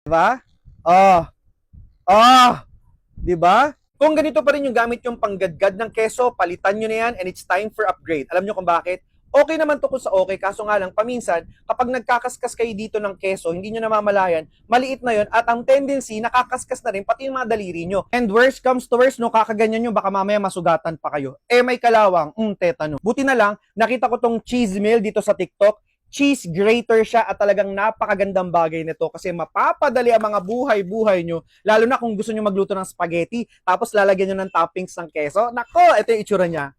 Diba? Oh, oh, diba? Kung ganito pa rin yung gamit yung panggadgad ng keso, palitan nyo na yan and it's time for upgrade. Alam nyo kung bakit? Okay naman to kung sa okay, kaso nga lang, paminsan, kapag nagkakaskas kayo dito ng keso, hindi nyo namamalayan, maliit na yon at ang tendency, nakakaskas na rin, pati yung mga daliri nyo. And worst comes to worst, no, kakaganyan nyo, baka mamaya masugatan pa kayo. May kalawang, tetano. Buti na lang, nakita ko tong cheese mill dito sa TikTok, cheese grater siya at talagang napakagandang bagay nito kasi mapapadali ang mga buhay-buhay nyo, lalo na kung gusto nyo magluto ng spaghetti, tapos lalagyan nyo ng toppings ng keso. Nako, ito yung itsura niya.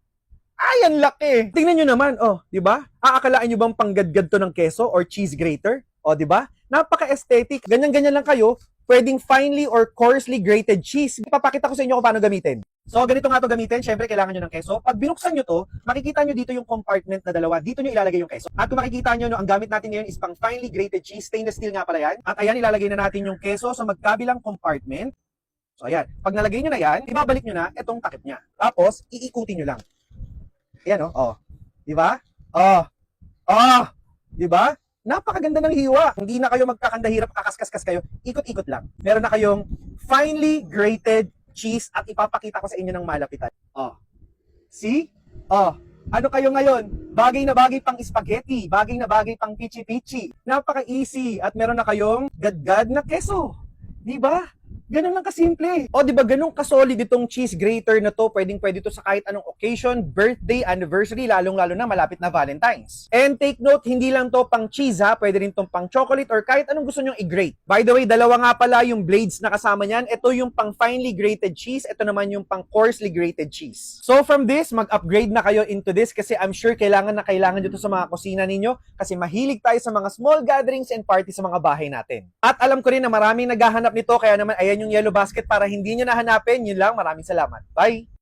Ay, ang laki. Tingnan nyo naman, di ba? Aakalaan nyo bang panggadgad to ng keso or cheese grater? Di ba? Napaka-aesthetic. Ganyan-ganyan lang kayo, pwedeng finely or coarsely grated cheese. Ipapakita ko sa inyo kung paano gamitin. So, ganito nga to gamitin. Siyempre, kailangan nyo ng keso. Pag binuksan nyo to, makikita nyo dito yung compartment na dalawa. Dito nyo ilalagay yung keso. At kung makikita nyo, no, ang gamit natin ngayon is pang finely grated cheese. Stainless steel nga pala yan. At ayan, ilalagay na natin yung keso sa magkabilang compartment. So, ayan. Pag nalagay nyo na yan, ibabalik nyo na itong takip niya. Tapos, iikutin nyo lang. Ayan, di ba? Di ba? Napakaganda ng hiwa. Hindi na kayo magkakandahirap, kakaskas kayo. Ikot-ikot lang. Meron na kayong finely grated cheese at ipapakita ko sa inyo ng malapitan. See? Ano kayo ngayon? Bagay na bagay pang spaghetti, bagay na bagay pang pichi-pichi. Napaka-easy at meron na kayong gadgad na keso. Di ba? Ganun lang kasimple. Di ba ganun kasolid itong cheese grater na to, pwedeng-pwede to sa kahit anong occasion, birthday, anniversary, lalong-lalo na malapit na Valentine's. And take note, hindi lang to pang cheese ha, pwede rin tong pang chocolate or kahit anong gusto nyong i-grate. By the way, dalawa nga pala yung blades na kasama niyan. Ito yung pang finely grated cheese, ito naman yung pang coarsely grated cheese. So from this, mag-upgrade na kayo into this kasi I'm sure kailangan nyo to sa mga kusina ninyo kasi mahilig tayo sa mga small gatherings and parties sa mga bahay natin. At alam ko rin na maraming naghahanap nito, kaya naman ayan yung yellow basket para hindi nyo nahanapin. Yun lang, maraming salamat. Bye!